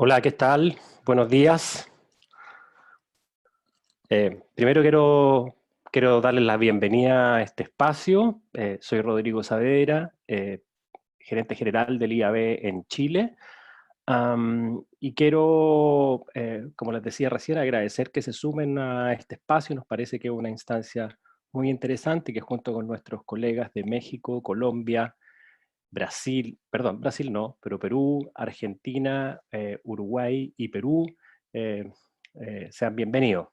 Hola, ¿qué tal? Buenos días. Primero quiero darles la bienvenida a este espacio. Soy Rodrigo Saavedra, gerente general del IAB en Chile. Y quiero, como les decía recién, agradecer que se sumen a este espacio. Nos parece que es una instancia muy interesante que junto con nuestros colegas de México, Colombia, Brasil, perdón, Brasil no, pero Perú, Argentina, Uruguay y Perú, eh, sean bienvenidos.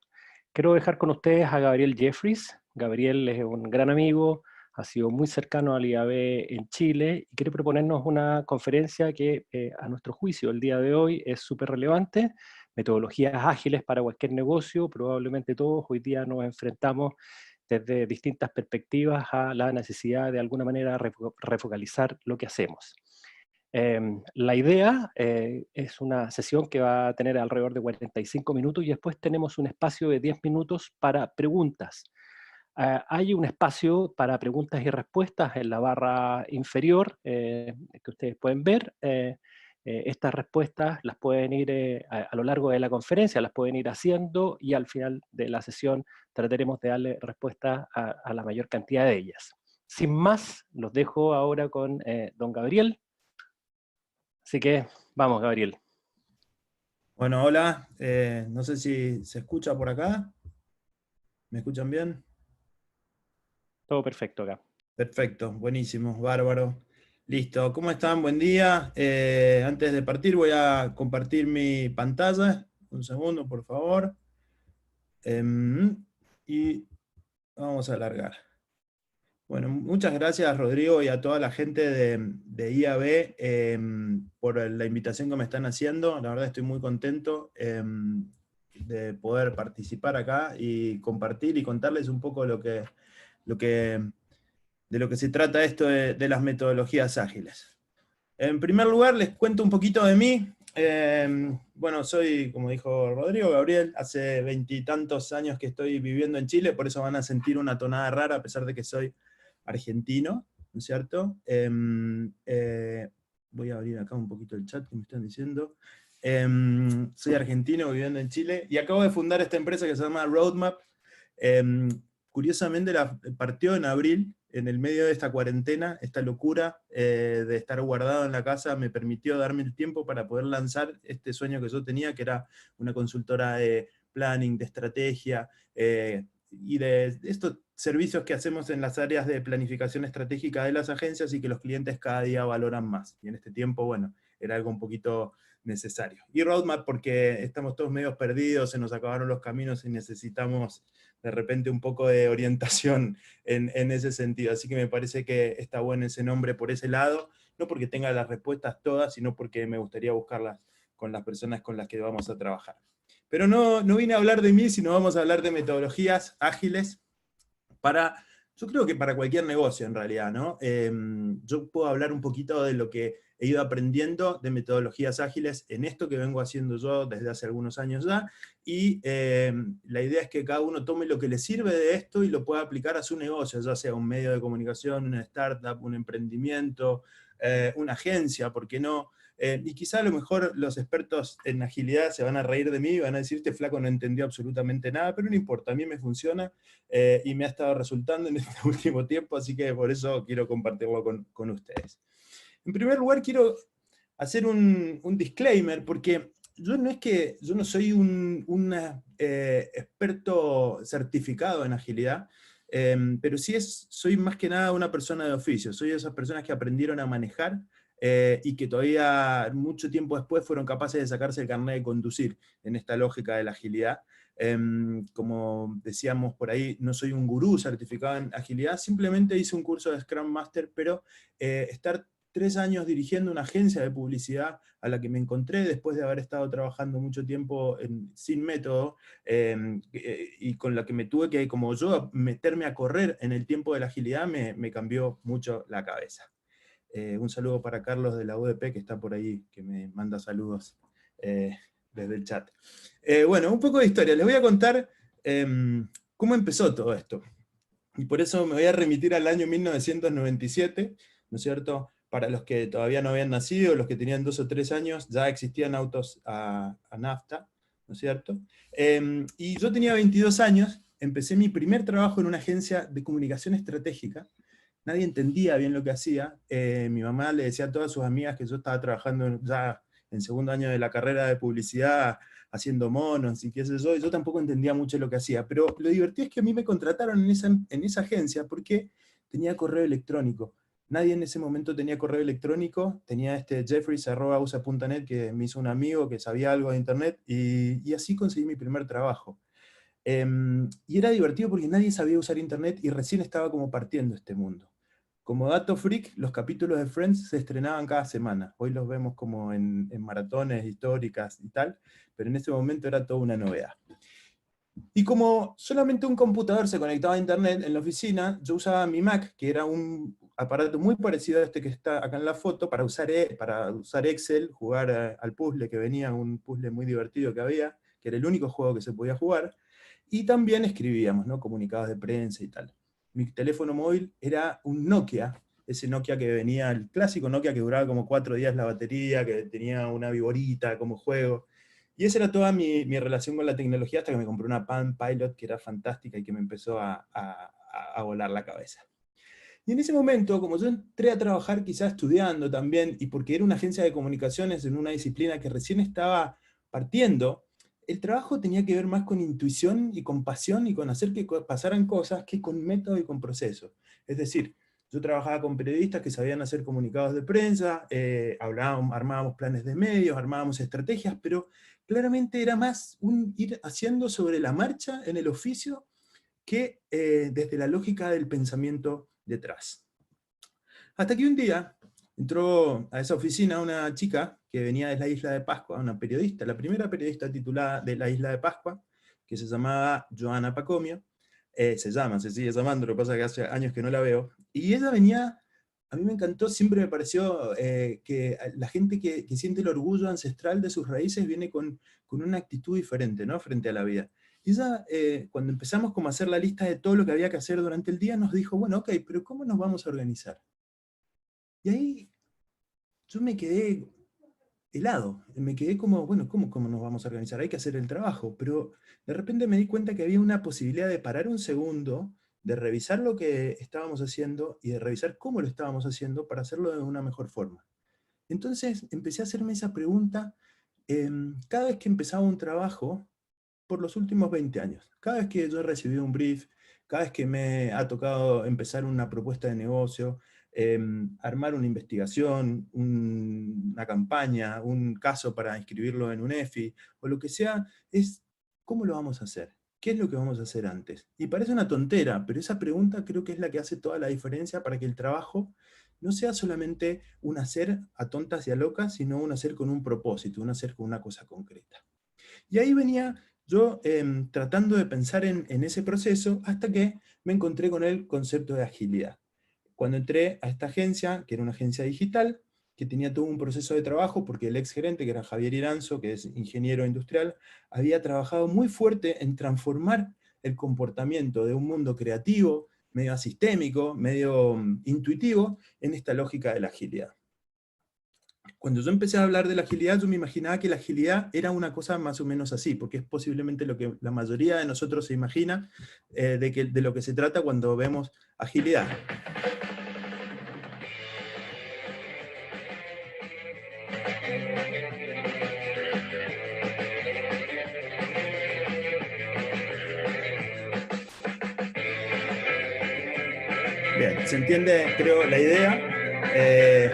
Quiero dejar con ustedes a Gabriel Jeffries. Gabriel es un gran amigo, ha sido muy cercano al IAB en Chile y quiere proponernos una conferencia que a nuestro juicio el día de hoy es súper relevante, metodologías ágiles para cualquier negocio. Probablemente todos hoy día nos enfrentamos desde distintas perspectivas a la necesidad de alguna manera refocalizar lo que hacemos. La idea es una sesión que va a tener alrededor de 45 minutos y después tenemos un espacio de 10 minutos para preguntas. Hay un espacio para preguntas y respuestas en la barra inferior que ustedes pueden ver. Estas respuestas las pueden ir a lo largo de la conferencia, las pueden ir haciendo y al final de la sesión trataremos de darle respuesta a la mayor cantidad de ellas. Sin más, los dejo ahora con don Gabriel. Así que vamos, Gabriel. Bueno, hola, no sé si se escucha por acá. ¿Me escuchan bien? Todo perfecto acá. Perfecto, buenísimo, bárbaro. Listo, ¿cómo están? Buen día. Antes de partir voy a compartir mi pantalla. Un segundo, por favor. Y vamos a alargar. Bueno, muchas gracias, Rodrigo, y a toda la gente de IAB por la invitación que me están haciendo. La verdad estoy muy contento de poder participar acá y compartir y contarles un poco de lo que se trata esto de las metodologías ágiles. En primer lugar, les cuento un poquito de mí. Bueno, soy, como dijo Rodrigo, Gabriel, hace 20 y tantos años que estoy viviendo en Chile, por eso van a sentir una tonada rara, a pesar de que soy argentino, ¿no es cierto? Voy a abrir acá un poquito el chat que me están diciendo. Soy argentino viviendo en Chile y acabo de fundar esta empresa que se llama Roadmap. Curiosamente partió en abril, en el medio de esta cuarentena. Esta locura de estar guardado en la casa me permitió darme el tiempo para poder lanzar este sueño que yo tenía, que era una consultora de planning, de estrategia, y de estos servicios que hacemos en las áreas de planificación estratégica de las agencias y que los clientes cada día valoran más. Y en este tiempo, bueno, era algo un poquito necesario. Y Roadmap porque estamos todos medio perdidos, se nos acabaron los caminos y necesitamos de repente un poco de orientación en ese sentido. Así que me parece que está bueno ese nombre por ese lado, no porque tenga las respuestas todas, sino porque me gustaría buscarlas con las personas con las que vamos a trabajar. Pero no vine a hablar de mí, sino vamos a hablar de metodologías ágiles yo creo que para cualquier negocio en realidad, ¿no? Yo puedo hablar un poquito de lo que he ido aprendiendo de metodologías ágiles en esto que vengo haciendo yo desde hace algunos años ya, y la idea es que cada uno tome lo que le sirve de esto y lo pueda aplicar a su negocio, ya sea un medio de comunicación, una startup, un emprendimiento, una agencia, ¿por qué no? Y quizá a lo mejor los expertos en agilidad se van a reír de mí y van a decir, este flaco no entendió absolutamente nada, pero no importa, a mí me funciona y me ha estado resultando en este último tiempo, así que por eso quiero compartirlo con ustedes. En primer lugar, quiero hacer un disclaimer, porque yo no soy un experto certificado en agilidad, pero sí soy más que nada una persona de oficio, soy de esas personas que aprendieron a manejar y que todavía mucho tiempo después fueron capaces de sacarse el carnet de conducir en esta lógica de la agilidad. Como decíamos por ahí, no soy un gurú certificado en agilidad, simplemente hice un curso de Scrum Master, pero estar 3 años dirigiendo una agencia de publicidad a la que me encontré después de haber estado trabajando mucho tiempo sin método, y con la que me tuve que, como yo, meterme a correr en el tiempo de la agilidad, me cambió mucho la cabeza. Un saludo para Carlos de la UDP, que está por ahí, que me manda saludos desde el chat. Bueno, un poco de historia. Les voy a contar cómo empezó todo esto. Y por eso me voy a remitir al año 1997, ¿no es cierto? para los que todavía no habían nacido, los que tenían 2 o 3 años, ya existían autos a nafta, ¿no es cierto? Y yo tenía 22 años, empecé mi primer trabajo en una agencia de comunicación estratégica. Nadie entendía bien lo que hacía. Mi mamá le decía a todas sus amigas que yo estaba trabajando ya en segundo año de la carrera de publicidad, haciendo monos y qué sé yo, y yo tampoco entendía mucho lo que hacía. Pero lo divertido es que a mí me contrataron en esa agencia porque tenía correo electrónico. Nadie en ese momento tenía correo electrónico, tenía este jeffries@usa.net que me hizo un amigo que sabía algo de internet, y así conseguí mi primer trabajo. Y era divertido porque nadie sabía usar internet y recién estaba como partiendo este mundo. Como dato freak, los capítulos de Friends se estrenaban cada semana. Hoy los vemos como en maratones históricas y tal, pero en ese momento era toda una novedad. Y como solamente un computador se conectaba a internet en la oficina, yo usaba mi Mac, que era un aparato muy parecido a este que está acá en la foto, para usar Excel, jugar al puzzle que venía, un puzzle muy divertido que había, que era el único juego que se podía jugar, y también escribíamos, ¿no? Comunicados de prensa y tal. Mi teléfono móvil era un Nokia, ese Nokia que venía, el clásico Nokia que duraba como 4 días la batería, que tenía una viborita como juego. Y esa era toda mi relación con la tecnología hasta que me compré una Palm Pilot que era fantástica y que me empezó a volar la cabeza. Y en ese momento, como yo entré a trabajar quizás estudiando también, y porque era una agencia de comunicaciones en una disciplina que recién estaba partiendo, el trabajo tenía que ver más con intuición y con pasión y con hacer que pasaran cosas que con método y con proceso. Es decir, yo trabajaba con periodistas que sabían hacer comunicados de prensa, armábamos planes de medios, armábamos estrategias, pero claramente era más un ir haciendo sobre la marcha en el oficio que desde la lógica del pensamiento detrás. Hasta que un día entró a esa oficina una chica que venía de la isla de Pascua, una periodista, la primera periodista titulada de la isla de Pascua, que se llamaba Joana Pacomio. Se sigue llamando, lo que pasa es que hace años que no la veo. Y ella venía, a mí me encantó, siempre me pareció que la gente que siente el orgullo ancestral de sus raíces viene con una actitud diferente, ¿no? Frente a la vida. Y ella, cuando empezamos como a hacer la lista de todo lo que había que hacer durante el día, nos dijo, bueno, ok, pero ¿cómo nos vamos a organizar? Y ahí yo me quedé helado, me quedé como, bueno, ¿cómo nos vamos a organizar? Hay que hacer el trabajo, pero de repente me di cuenta que había una posibilidad de parar un segundo, de revisar lo que estábamos haciendo y de revisar cómo lo estábamos haciendo para hacerlo de una mejor forma. Entonces empecé a hacerme esa pregunta cada vez que empezaba un trabajo por los últimos 20 años. Cada vez que yo he recibido un brief, cada vez que me ha tocado empezar una propuesta de negocio, armar una investigación, una campaña, un caso para inscribirlo en un EFI, o lo que sea, es ¿cómo lo vamos a hacer? ¿Qué es lo que vamos a hacer antes? Y parece una tontera, pero esa pregunta creo que es la que hace toda la diferencia para que el trabajo no sea solamente un hacer a tontas y a locas, sino un hacer con un propósito, un hacer con una cosa concreta. Y ahí venía yo tratando de pensar en ese proceso hasta que me encontré con el concepto de agilidad. Cuando entré a esta agencia, que era una agencia digital, que tenía todo un proceso de trabajo, porque el ex gerente, que era Javier Iranzo, que es ingeniero industrial, había trabajado muy fuerte en transformar el comportamiento de un mundo creativo, medio asistémico, medio intuitivo, en esta lógica de la agilidad. Cuando yo empecé a hablar de la agilidad, yo me imaginaba que la agilidad era una cosa más o menos así, porque es posiblemente lo que la mayoría de nosotros se imagina de lo que se trata cuando vemos agilidad. Bien, se entiende, creo, la idea.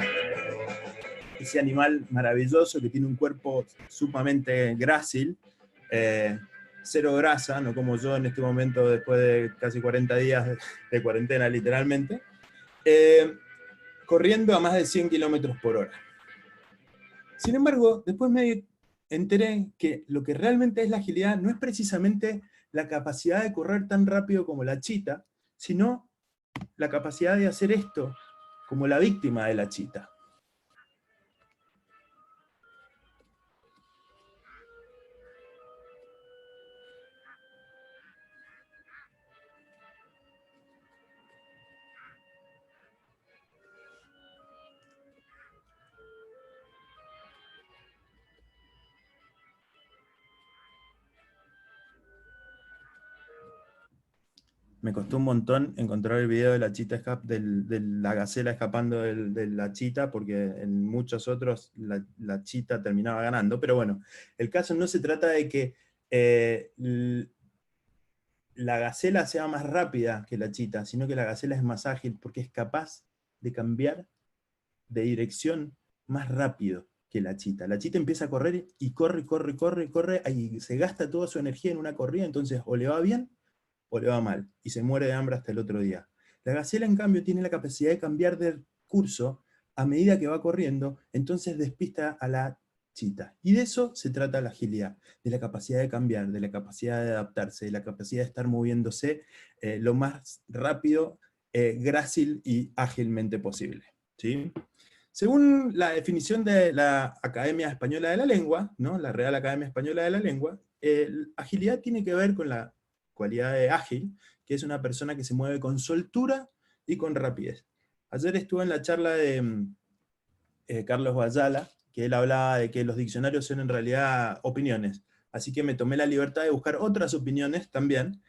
Ese animal maravilloso que tiene un cuerpo sumamente grácil, cero grasa, no como yo en este momento después de casi 40 días de cuarentena literalmente, corriendo a más de 100 kilómetros por hora. Sin embargo, después me enteré que lo que realmente es la agilidad no es precisamente la capacidad de correr tan rápido como la chita, sino la capacidad de hacer esto como la víctima de la chita. Me costó un montón encontrar el video de la chita de la gacela escapando de la chita, porque en muchos otros la chita terminaba ganando. Pero bueno, el caso no se trata de que la gacela sea más rápida que la chita, sino que la gacela es más ágil porque es capaz de cambiar de dirección más rápido que la chita. La chita empieza a correr y corre, corre, corre, corre, y se gasta toda su energía en una corrida, entonces o le va bien o le va mal, y se muere de hambre hasta el otro día. La gacela, en cambio, tiene la capacidad de cambiar de curso a medida que va corriendo, entonces despista a la chita. Y de eso se trata la agilidad, de la capacidad de cambiar, de la capacidad de adaptarse, de la capacidad de estar moviéndose lo más rápido, grácil y ágilmente posible. ¿Sí? Según la definición de la Academia Española de la Lengua, ¿no? La Real Academia Española de la Lengua, agilidad tiene que ver con la cualidad de ágil, que es una persona que se mueve con soltura y con rapidez. Ayer estuve en la charla de Carlos Bayala, que él hablaba de que los diccionarios son en realidad opiniones, así que me tomé la libertad de buscar otras opiniones también,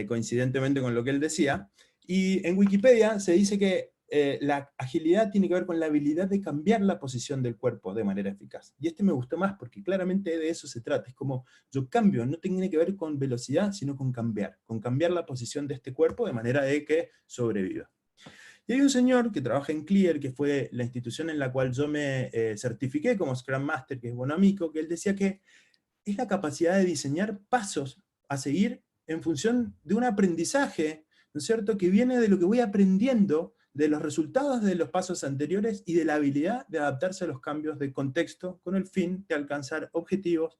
coincidentemente con lo que él decía, y en Wikipedia se dice que la agilidad tiene que ver con la habilidad de cambiar la posición del cuerpo de manera eficaz. Y este me gustó más porque claramente de eso se trata. Es como yo cambio, no tiene que ver con velocidad, sino con cambiar la posición de este cuerpo de manera de que sobreviva. Y hay un señor que trabaja en Clear, que fue la institución en la cual yo me certifiqué como Scrum Master, que es buen amigo, que él decía que es la capacidad de diseñar pasos a seguir en función de un aprendizaje, ¿no es cierto?, que viene de lo que voy aprendiendo, de los resultados de los pasos anteriores y de la habilidad de adaptarse a los cambios de contexto con el fin de alcanzar objetivos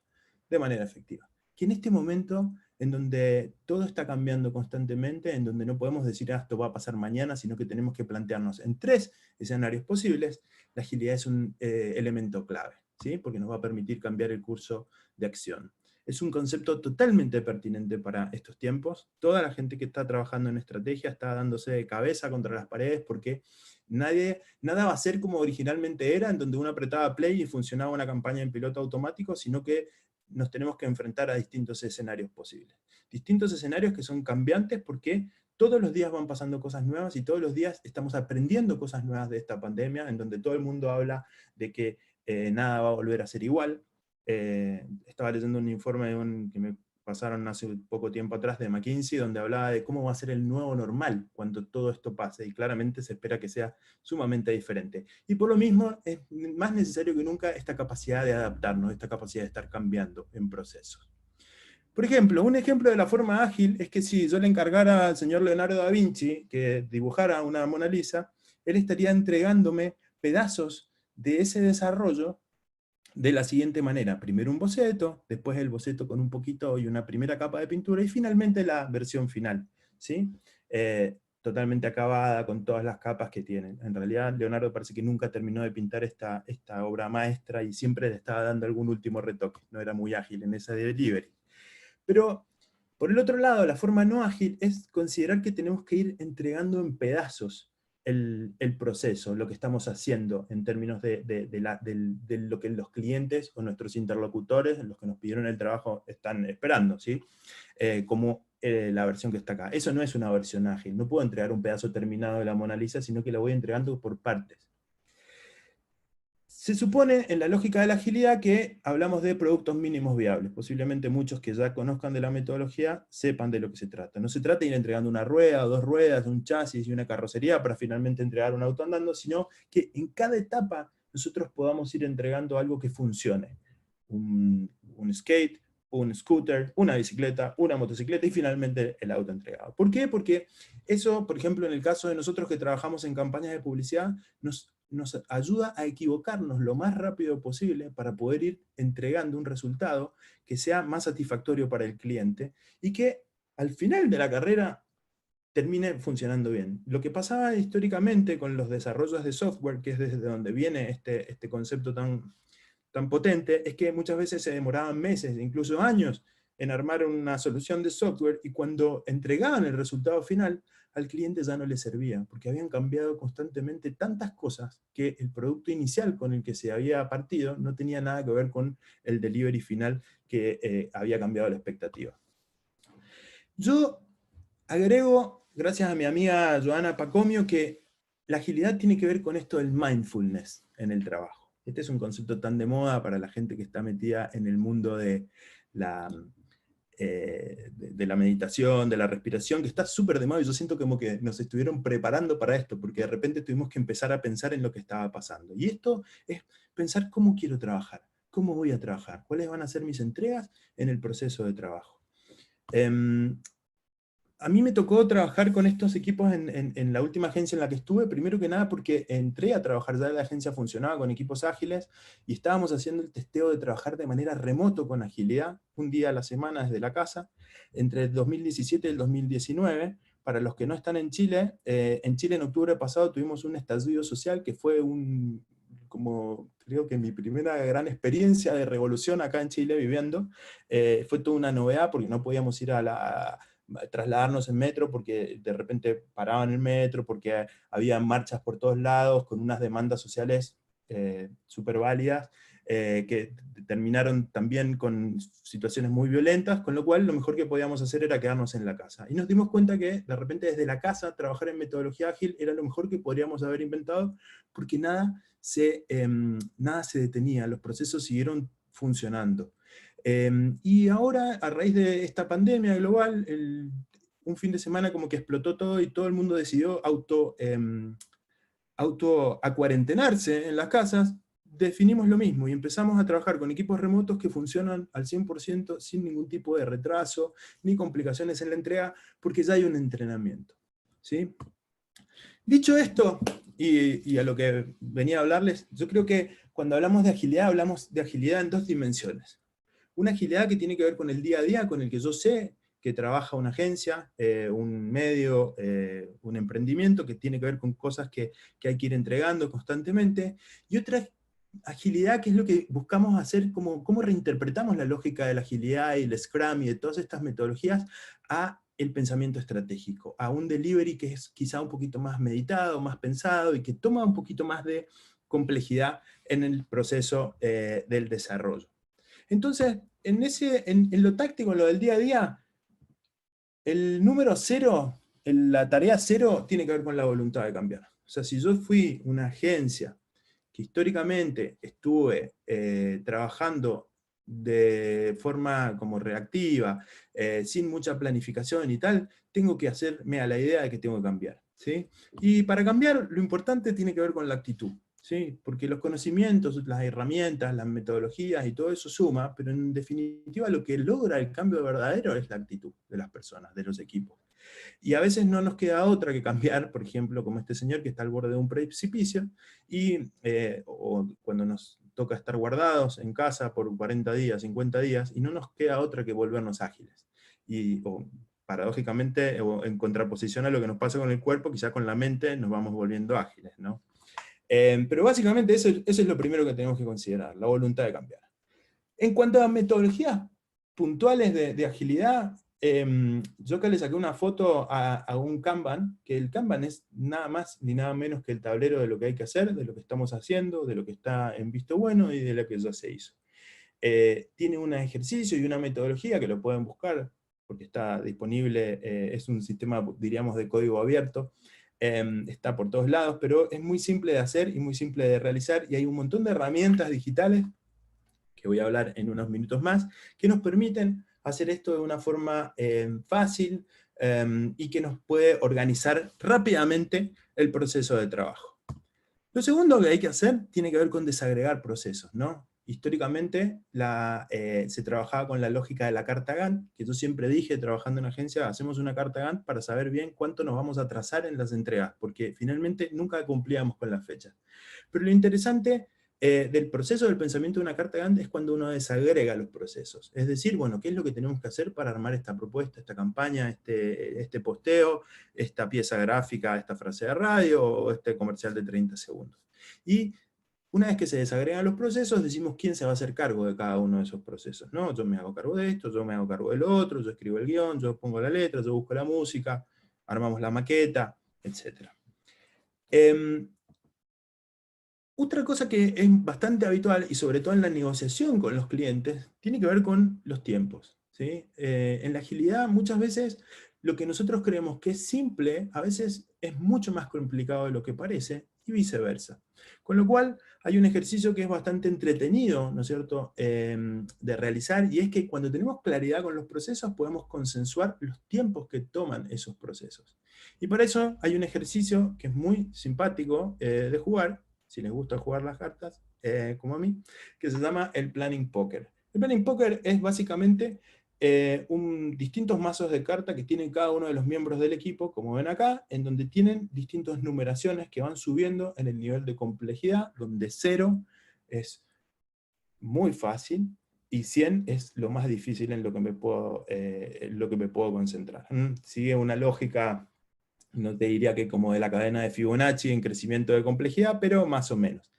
de manera efectiva. Que en este momento, en donde todo está cambiando constantemente, en donde no podemos decir, esto va a pasar mañana, sino que tenemos que plantearnos en 3 escenarios posibles, la agilidad es un elemento clave, ¿sí? Porque nos va a permitir cambiar el curso de acción. Es un concepto totalmente pertinente para estos tiempos. Toda la gente que está trabajando en estrategia está dándose de cabeza contra las paredes porque nada va a ser como originalmente era, en donde uno apretaba play y funcionaba una campaña en piloto automático, sino que nos tenemos que enfrentar a distintos escenarios posibles. Distintos escenarios que son cambiantes porque todos los días van pasando cosas nuevas y todos los días estamos aprendiendo cosas nuevas de esta pandemia, en donde todo el mundo habla de que nada va a volver a ser igual. Estaba leyendo un informe que me pasaron hace poco tiempo atrás de McKinsey, donde hablaba de cómo va a ser el nuevo normal cuando todo esto pase, y claramente se espera que sea sumamente diferente. Y por lo mismo es más necesario que nunca esta capacidad de adaptarnos, esta capacidad de estar cambiando en procesos. Por ejemplo, un ejemplo de la forma ágil es que si yo le encargara al señor Leonardo da Vinci que dibujara una Mona Lisa, él estaría entregándome pedazos de ese desarrollo de la siguiente manera: primero un boceto, después el boceto con un poquito y una primera capa de pintura, y finalmente la versión final, ¿sí? Totalmente acabada, con todas las capas que tienen. En realidad, Leonardo parece que nunca terminó de pintar esta obra maestra, y siempre le estaba dando algún último retoque, no era muy ágil en esa delivery. Pero, por el otro lado, la forma no ágil es considerar que tenemos que ir entregando en pedazos el proceso, lo que estamos haciendo en términos de lo que los clientes o nuestros interlocutores, los que nos pidieron el trabajo, están esperando, ¿sí? Como la versión que está acá. Eso no es una versión ágil, no puedo entregar un pedazo terminado de la Mona Lisa, sino que la voy entregando por partes. Se supone, en la lógica de la agilidad, que hablamos de productos mínimos viables. Posiblemente muchos que ya conozcan de la metodología sepan de lo que se trata. No se trata de ir entregando una rueda, 2 ruedas, un chasis y una carrocería para finalmente entregar un auto andando, sino que en cada etapa nosotros podamos ir entregando algo que funcione. Un skate, un scooter, una bicicleta, una motocicleta y finalmente el auto entregado. ¿Por qué? Porque eso, por ejemplo, en el caso de nosotros que trabajamos en campañas de publicidad, nos ayuda a equivocarnos lo más rápido posible para poder ir entregando un resultado que sea más satisfactorio para el cliente y que al final de la carrera termine funcionando bien. Lo que pasaba históricamente con los desarrollos de software, que es desde donde viene este concepto tan potente, es que muchas veces se demoraban meses, incluso años, en armar una solución de software, y cuando entregaban el resultado final, al cliente ya no le servía, porque habían cambiado constantemente tantas cosas que el producto inicial con el que se había partido no tenía nada que ver con el delivery final que había cambiado la expectativa. Yo Agrego, gracias a mi amiga Joana Pacomio, que la agilidad tiene que ver con esto del mindfulness en el trabajo. Este es un concepto tan de moda para la gente que está metida en el mundo de la, de la meditación, de la respiración, que está súper de moda, y yo siento como que nos estuvieron preparando para esto, porque de repente tuvimos que empezar a pensar en lo que estaba pasando. Y esto es pensar cómo quiero trabajar, cómo voy a trabajar, cuáles van a ser mis entregas en el proceso de trabajo. A mí me tocó trabajar con estos equipos en la última agencia en la que estuve, primero que nada porque entré a trabajar, ya la agencia funcionaba con equipos ágiles, y estábamos haciendo el testeo de trabajar de manera remoto con agilidad, un día a la semana desde la casa, entre el 2017 y el 2019. Para los que no están en Chile en octubre pasado tuvimos un estallido social que fue como creo que mi primera gran experiencia de revolución acá en Chile viviendo. Fue toda una novedad porque no podíamos ir a trasladarnos en metro porque de repente paraban el metro, porque había marchas por todos lados con unas demandas sociales súper válidas, que terminaron también con situaciones muy violentas, con lo cual lo mejor que podíamos hacer era quedarnos en la casa. Y nos dimos cuenta que de repente desde la casa trabajar en metodología ágil era lo mejor que podríamos haber inventado, porque nada se detenía, los procesos siguieron funcionando. Y ahora, a raíz de esta pandemia global, un fin de semana como que explotó todo y todo el mundo decidió auto acuarentenarse en las casas. Definimos lo mismo y empezamos a trabajar con equipos remotos que funcionan al 100% sin ningún tipo de retraso ni complicaciones en la entrega, porque ya hay un entrenamiento, ¿sí? Dicho esto, y a lo que venía a hablarles, yo creo que cuando hablamos de agilidad en dos dimensiones. Una agilidad que tiene que ver con el día a día, con el que yo sé que trabaja una agencia, un medio, un emprendimiento, que tiene que ver con cosas que hay que ir entregando constantemente, y otra agilidad que es lo que buscamos hacer, cómo reinterpretamos la lógica de la agilidad y el Scrum y de todas estas metodologías a el pensamiento estratégico, a un delivery que es quizá un poquito más meditado, más pensado, y que toma un poquito más de complejidad en el proceso del desarrollo. Entonces, en lo táctico, en lo del día a día, el número cero, la tarea cero, tiene que ver con la voluntad de cambiar. O sea, si yo fui una agencia que históricamente estuve trabajando de forma como reactiva, sin mucha planificación y tal, tengo que hacerme a la idea de que tengo que cambiar, ¿sí? Y para cambiar, lo importante tiene que ver con la actitud, ¿sí? Porque los conocimientos, las herramientas, las metodologías y todo eso suma, pero en definitiva lo que logra el cambio verdadero es la actitud de las personas, de los equipos. Y a veces no nos queda otra que cambiar, por ejemplo, como este señor que está al borde de un precipicio, o cuando nos toca estar guardados en casa por 40 días, 50 días, y no nos queda otra que volvernos ágiles. O paradójicamente, o en contraposición a lo que nos pasa con el cuerpo, quizá con la mente nos vamos volviendo ágiles, ¿no? Pero básicamente eso es lo primero que tenemos que considerar, la voluntad de cambiar. En cuanto a metodologías puntuales de agilidad, yo acá le saqué una foto a un Kanban, que el Kanban es nada más ni nada menos que el tablero de lo que hay que hacer, de lo que estamos haciendo, de lo que está en visto bueno y de lo que ya se hizo. Tiene un ejercicio y una metodología que lo pueden buscar, porque está disponible, es un sistema, diríamos, de código abierto, está por todos lados, pero es muy simple de hacer y muy simple de realizar, y hay un montón de herramientas digitales que voy a hablar en unos minutos más, que nos permiten hacer esto de una forma fácil y que nos puede organizar rápidamente el proceso de trabajo. Lo segundo que hay que hacer tiene que ver con desagregar procesos, ¿no? Históricamente se trabajaba con la lógica de la carta Gantt, que yo siempre dije, trabajando en agencia, hacemos una carta Gantt para saber bien cuánto nos vamos a trazar en las entregas, porque finalmente nunca cumplíamos con las fechas. Pero lo interesante del proceso del pensamiento de una carta Gantt es cuando uno desagrega los procesos. Es decir, bueno, ¿qué es lo que tenemos que hacer para armar esta propuesta, esta campaña, este posteo, esta pieza gráfica, esta frase de radio o este comercial de 30 segundos? Y una vez que se desagregan los procesos, decimos quién se va a hacer cargo de cada uno de esos procesos, ¿no? Yo me hago cargo de esto, yo me hago cargo del otro, yo escribo el guión, yo pongo la letra, yo busco la música, armamos la maqueta, etc. Otra cosa que es bastante habitual, y sobre todo en la negociación con los clientes, tiene que ver con los tiempos, ¿sí? En la agilidad muchas veces lo que nosotros creemos que es simple, a veces es mucho más complicado de lo que parece, y viceversa. Con lo cual, hay un ejercicio que es bastante entretenido, ¿no es cierto?, de realizar, y es que cuando tenemos claridad con los procesos, podemos consensuar los tiempos que toman esos procesos. Y para eso hay un ejercicio que es muy simpático de jugar, si les gusta jugar las cartas, como a mí, que se llama el Planning Poker. El Planning Poker es básicamente distintos mazos de carta que tienen cada uno de los miembros del equipo, como ven acá, en donde tienen distintas numeraciones que van subiendo en el nivel de complejidad, donde 0 es muy fácil, y 100 es lo más difícil en lo que me puedo concentrar. Sigue una lógica, no te diría que como de la cadena de Fibonacci en crecimiento de complejidad, pero más o menos.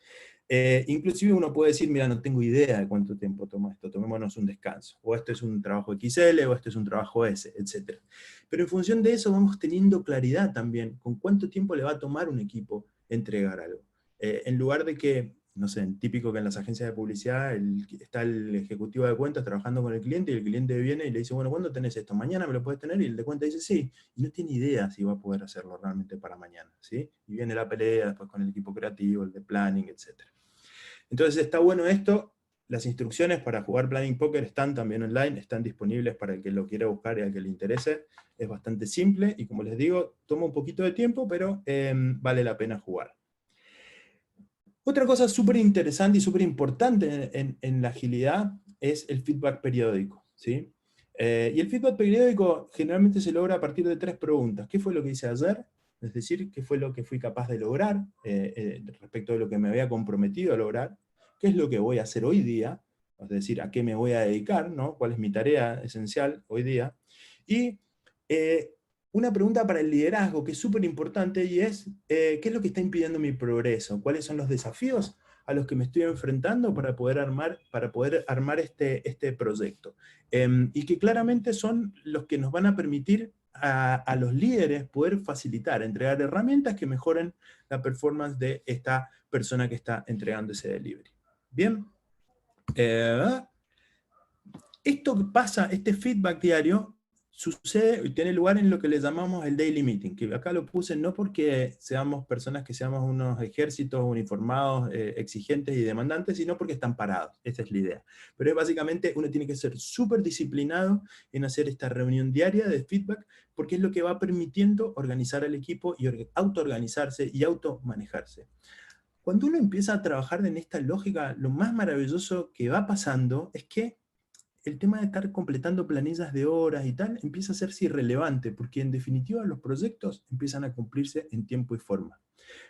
Inclusive uno puede decir, mira, no tengo idea de cuánto tiempo toma esto, tomémonos un descanso, o esto es un trabajo XL, o esto es un trabajo S, etc. Pero en función de eso vamos teniendo claridad también con cuánto tiempo le va a tomar un equipo entregar algo. En lugar de que, no sé, típico que en las agencias de publicidad está el ejecutivo de cuentas trabajando con el cliente, y el cliente viene y le dice, bueno, ¿cuándo tenés esto? ¿Mañana me lo puedes tener? Y el de cuenta dice, sí, y no tiene idea si va a poder hacerlo realmente para mañana, ¿sí? Y viene la pelea después con el equipo creativo, el de planning, etc. Entonces está bueno esto. Las instrucciones para jugar Planning Poker están también online, están disponibles para el que lo quiera buscar y al que le interese. Es bastante simple y, como les digo, toma un poquito de tiempo, pero vale la pena jugar. Otra cosa súper interesante y súper importante en la agilidad es el feedback periódico, ¿sí? Y el feedback periódico generalmente se logra a partir de 3 preguntas. ¿Qué fue lo que hice ayer? Es decir, ¿qué fue lo que fui capaz de lograr respecto de lo que me había comprometido a lograr? ¿Qué es lo que voy a hacer hoy día? Es decir, ¿a qué me voy a dedicar? ¿No? ¿Cuál es mi tarea esencial hoy día? Y una pregunta para el liderazgo que es súper importante, y es, ¿qué es lo que está impidiendo mi progreso? ¿Cuáles son los desafíos a los que me estoy enfrentando para poder armar este proyecto? Y que claramente son los que nos van a permitir a los líderes poder facilitar, entregar herramientas que mejoren la performance de esta persona que está entregando ese delivery. Bien. Esto que pasa, este feedback diario, sucede y tiene lugar en lo que le llamamos el daily meeting, que acá lo puse no porque seamos personas que seamos unos ejércitos uniformados, exigentes y demandantes, sino porque están parados. Esa es la idea. Pero es básicamente, uno tiene que ser súper disciplinado en hacer esta reunión diaria de feedback, porque es lo que va permitiendo organizar al equipo y autoorganizarse y automanejarse. Cuando uno empieza a trabajar en esta lógica, lo más maravilloso que va pasando es que el tema de estar completando planillas de horas y tal empieza a hacerse irrelevante, porque en definitiva los proyectos empiezan a cumplirse en tiempo y forma.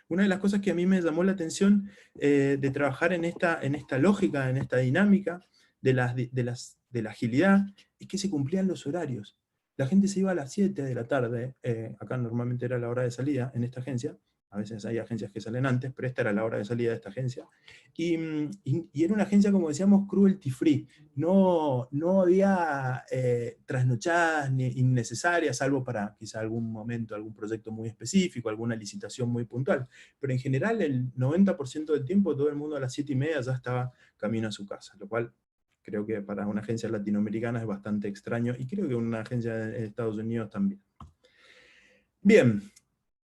Una de las cosas que a mí me llamó la atención de trabajar en esta lógica, en esta dinámica de la agilidad, es que se cumplían los horarios. La gente se iba a las 7 de la tarde, acá normalmente era la hora de salida en esta agencia, a veces hay agencias que salen antes, pero esta era la hora de salida de esta agencia, y era una agencia, como decíamos, cruelty free. No había trasnochadas ni innecesarias, salvo para quizá algún momento, algún proyecto muy específico, alguna licitación muy puntual. Pero en general, el 90% del tiempo, todo el mundo a las 7:30 ya estaba camino a su casa, lo cual creo que para una agencia latinoamericana es bastante extraño, y creo que una agencia de Estados Unidos también. Bien,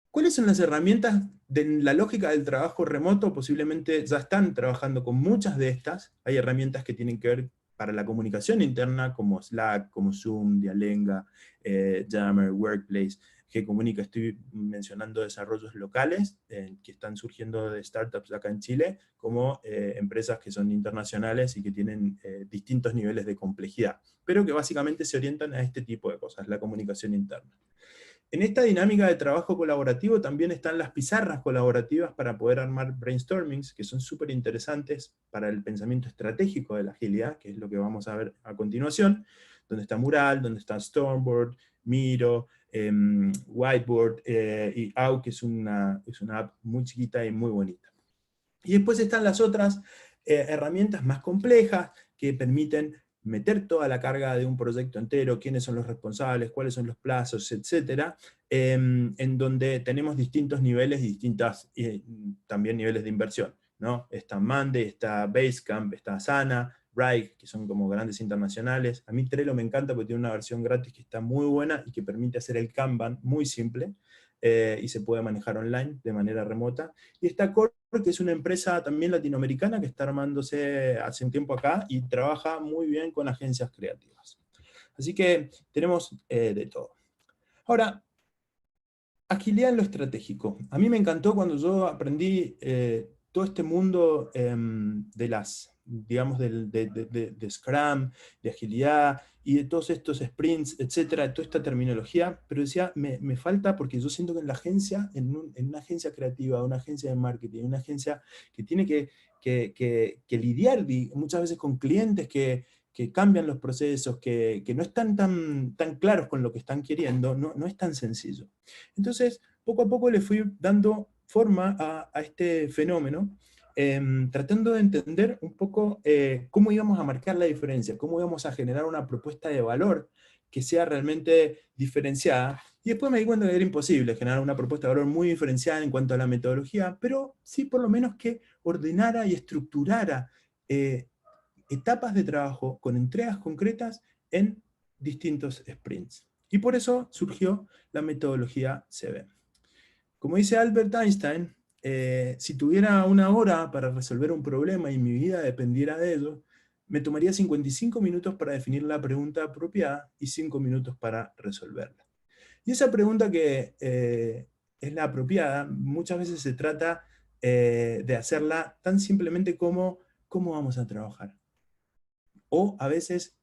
¿cuáles son las herramientas de la lógica del trabajo remoto? Posiblemente ya están trabajando con muchas de estas. Hay herramientas que tienen que ver para la comunicación interna, como Slack, como Zoom, Dialenga, Yammer, Workplace, Gcomunica. Estoy mencionando desarrollos locales que están surgiendo de startups acá en Chile, como empresas que son internacionales y que tienen distintos niveles de complejidad, pero que básicamente se orientan a este tipo de cosas, la comunicación interna. En esta dinámica de trabajo colaborativo también están las pizarras colaborativas para poder armar brainstormings, que son súper interesantes para el pensamiento estratégico de la agilidad, que es lo que vamos a ver a continuación, donde está Mural, donde está Stormboard, Miro, Whiteboard, y Au, que es una app muy chiquita y muy bonita. Y después están las otras herramientas más complejas que permiten meter toda la carga de un proyecto entero, quiénes son los responsables, cuáles son los plazos, etc., en donde tenemos distintos niveles y también niveles de inversión, ¿no? Está Monday, está Basecamp, está Asana, Bright, que son como grandes internacionales. A mí Trello me encanta porque tiene una versión gratis que está muy buena y que permite hacer el Kanban muy simple, y se puede manejar online de manera remota. Y está Core, que es una empresa también latinoamericana que está armándose hace un tiempo acá y trabaja muy bien con agencias creativas. Así que tenemos de todo. Ahora, agilidad en lo estratégico. A mí me encantó cuando yo aprendí todo este mundo de las, digamos, de Scrum, de agilidad y de todos estos sprints, etcétera, toda esta terminología, pero decía, me falta porque yo siento que en la agencia, en una agencia creativa, una agencia de marketing, una agencia que tiene que lidiar muchas veces con clientes que cambian los procesos, que no están tan claros con lo que están queriendo, no es tan sencillo. Entonces, poco a poco le fui dando forma a este fenómeno, tratando de entender un poco cómo íbamos a marcar la diferencia, cómo íbamos a generar una propuesta de valor que sea realmente diferenciada. Y después me di cuenta que era imposible generar una propuesta de valor muy diferenciada en cuanto a la metodología, pero sí por lo menos que ordenara y estructurara etapas de trabajo con entregas concretas en distintos sprints. Y por eso surgió la metodología CBEM. Como dice Albert Einstein, si tuviera una hora para resolver un problema y mi vida dependiera de ello, me tomaría 55 minutos para definir la pregunta apropiada y 5 minutos para resolverla. Y esa pregunta que es la apropiada, muchas veces se trata de hacerla tan simplemente como ¿cómo vamos a trabajar? O a veces,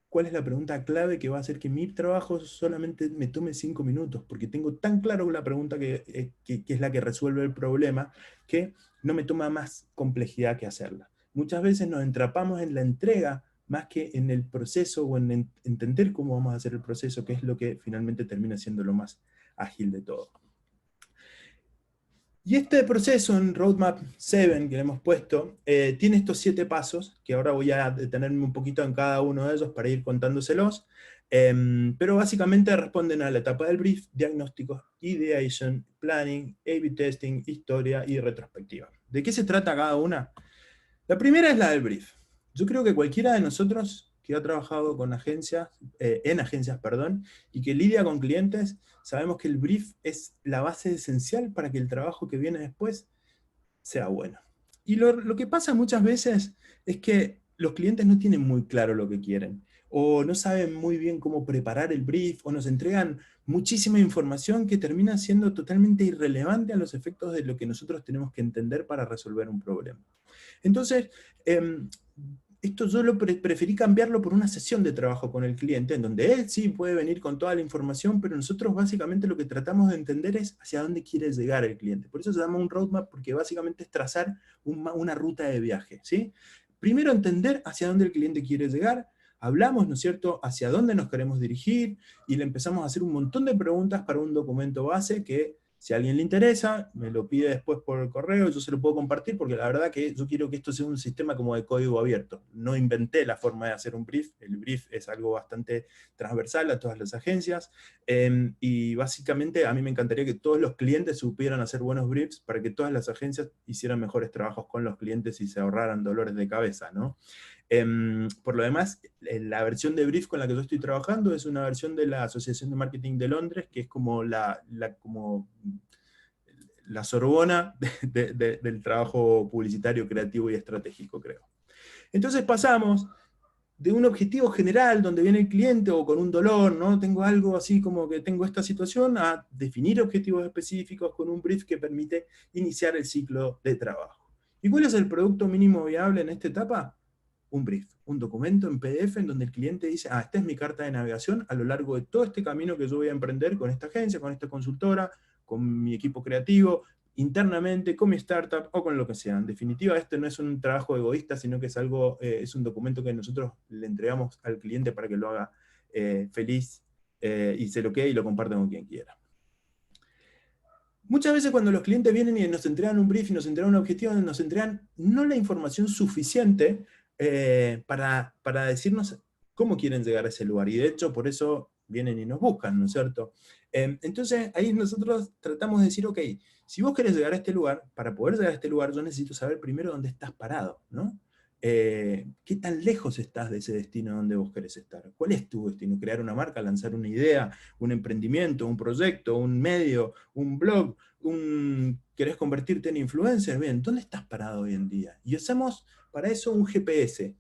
¿cuál es la pregunta clave que va a hacer que mi trabajo solamente me tome 5 minutos? Porque tengo tan claro la pregunta que es la que resuelve el problema, que no me toma más complejidad que hacerla. Muchas veces nos entrapamos en la entrega más que en el proceso o en entender cómo vamos a hacer el proceso, que es lo que finalmente termina siendo lo más ágil de todo. Y este proceso en Roadmap 7 que le hemos puesto, tiene estos 7 pasos, que ahora voy a detenerme un poquito en cada uno de ellos para ir contándoselos, pero básicamente responden a la etapa del brief, diagnóstico, ideation, planning, A/B testing, historia y retrospectiva. ¿De qué se trata cada una? La primera es la del brief. Yo creo que cualquiera de nosotros que ha trabajado con agencias, en agencias, perdón, y que lidia con clientes, sabemos que el brief es la base esencial para que el trabajo que viene después sea bueno. Y lo que pasa muchas veces es que los clientes no tienen muy claro lo que quieren, o no saben muy bien cómo preparar el brief, o nos entregan muchísima información que termina siendo totalmente irrelevante a los efectos de lo que nosotros tenemos que entender para resolver un problema. Entonces, esto yo preferí cambiarlo por una sesión de trabajo con el cliente, en donde él sí puede venir con toda la información, pero nosotros básicamente lo que tratamos de entender es hacia dónde quiere llegar el cliente. Por eso se llama un roadmap, porque básicamente es trazar una ruta de viaje, ¿sí? Primero entender hacia dónde el cliente quiere llegar, hablamos, ¿no es cierto?, hacia dónde nos queremos dirigir, y le empezamos a hacer un montón de preguntas para un documento base que, si a alguien le interesa, me lo pide después por el correo, yo se lo puedo compartir, porque la verdad que yo quiero que esto sea un sistema como de código abierto. No inventé la forma de hacer un brief, el brief es algo bastante transversal a todas las agencias, y básicamente a mí me encantaría que todos los clientes supieran hacer buenos briefs para que todas las agencias hicieran mejores trabajos con los clientes y se ahorraran dolores de cabeza, ¿no? Por lo demás, la versión de brief con la que yo estoy trabajando es una versión de la Asociación de Marketing de Londres, que es como la Sorbona del trabajo publicitario, creativo y estratégico, creo. Entonces pasamos de un objetivo general donde viene el cliente o con un dolor, ¿no? Tengo algo así como que tengo esta situación, a definir objetivos específicos con un brief que permite iniciar el ciclo de trabajo. ¿Y cuál es el producto mínimo viable en esta etapa? Un brief, un documento en PDF en donde el cliente dice, esta es mi carta de navegación a lo largo de todo este camino que yo voy a emprender con esta agencia, con esta consultora, con mi equipo creativo, internamente, con mi startup o con lo que sea. En definitiva, este no es un trabajo egoísta, sino que es es un documento que nosotros le entregamos al cliente para que lo haga feliz y se lo quede y lo comparta con quien quiera. Muchas veces cuando los clientes vienen y nos entregan un brief y nos entregan un objetivo, nos entregan no la información suficiente para decirnos cómo quieren llegar a ese lugar. Y de hecho, por eso vienen y nos buscan, ¿no es cierto? Entonces, ahí nosotros tratamos de decir, ok, si vos querés llegar a este lugar, para poder llegar a este lugar, yo necesito saber primero dónde estás parado, ¿no? ¿Qué tan lejos estás de ese destino donde vos querés estar? ¿Cuál es tu destino? ¿Crear una marca, lanzar una idea, un emprendimiento, un proyecto, un medio, un blog? ¿Querés convertirte en influencer? Bien, ¿dónde estás parado hoy en día? Y usamos para eso un GPS.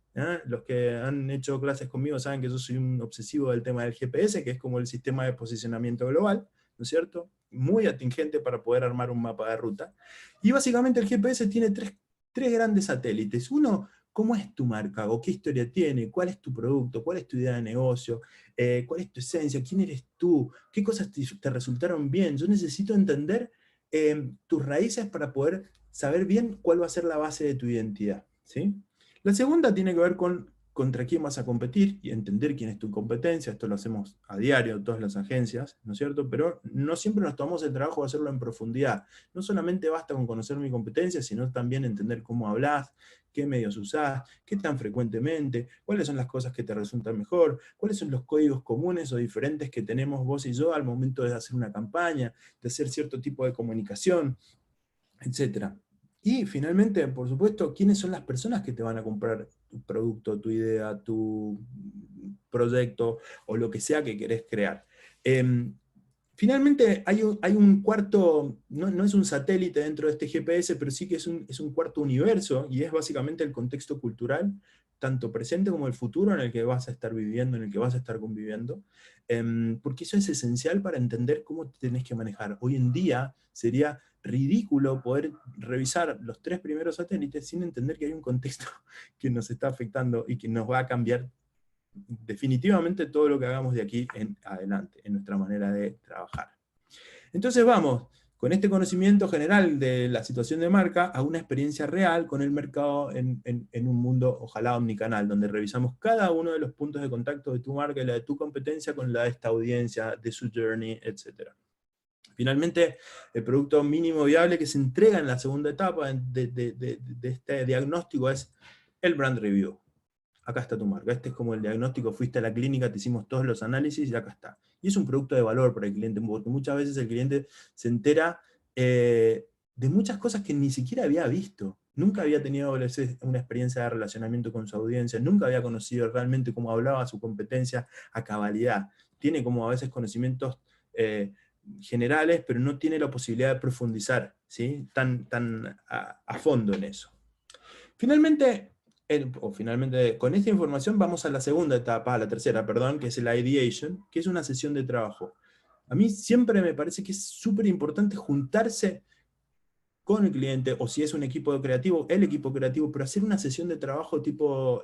Los que han hecho clases conmigo saben que yo soy un obsesivo del tema del GPS, que es como el sistema de posicionamiento global, ¿no es cierto? Muy atingente para poder armar un mapa de ruta. Y básicamente el GPS tiene tres grandes satélites. Uno, ¿cómo es tu marca? ¿O qué historia tiene? ¿Cuál es tu producto? ¿Cuál es tu idea de negocio? ¿Cuál es tu esencia? ¿Quién eres tú? ¿Qué cosas te resultaron bien? Yo necesito entender tus raíces para poder saber bien cuál va a ser la base de tu identidad, ¿sí? La segunda tiene que ver con contra quién vas a competir y entender quién es tu competencia. Esto lo hacemos a diario en todas las agencias, ¿no es cierto? Pero no siempre nos tomamos el trabajo de hacerlo en profundidad. No solamente basta con conocer mi competencia, sino también entender cómo hablas, qué medios usás, qué tan frecuentemente, cuáles son las cosas que te resultan mejor, cuáles son los códigos comunes o diferentes que tenemos vos y yo al momento de hacer una campaña, de hacer cierto tipo de comunicación, etc. Y finalmente, por supuesto, ¿quiénes son las personas que te van a comprar tu producto, tu idea, tu proyecto o lo que sea que querés crear? Finalmente hay un cuarto, no es un satélite dentro de este GPS, pero sí que es un cuarto universo, y es básicamente el contexto cultural, tanto presente como el futuro en el que vas a estar viviendo, en el que vas a estar conviviendo, porque eso es esencial para entender cómo te tenés que manejar. Hoy en día sería ridículo poder revisar los 3 primeros satélites sin entender que hay un contexto que nos está afectando y que nos va a cambiar definitivamente todo lo que hagamos de aquí en adelante, en nuestra manera de trabajar. Entonces vamos, con este conocimiento general de la situación de marca, a una experiencia real con el mercado en un mundo, ojalá omnicanal, donde revisamos cada uno de los puntos de contacto de tu marca y la de tu competencia con la de esta audiencia, de su journey, etc. Finalmente, el producto mínimo viable que se entrega en la segunda etapa de este diagnóstico es el brand review. Acá está tu marca, este es como el diagnóstico, fuiste a la clínica, te hicimos todos los análisis y acá está. Y es un producto de valor para el cliente, porque muchas veces el cliente se entera de muchas cosas que ni siquiera había visto. Nunca había tenido una experiencia de relacionamiento con su audiencia, nunca había conocido realmente cómo hablaba su competencia a cabalidad. Tiene como a veces conocimientos generales, pero no tiene la posibilidad de profundizar, ¿sí? tan a fondo en eso. Finalmente, con esta información vamos a la segunda etapa, a la tercera, perdón, que es el ideation, que es una sesión de trabajo. A mí siempre me parece que es súper importante juntarse con el cliente, o si es un equipo creativo, el equipo creativo, pero hacer una sesión de trabajo tipo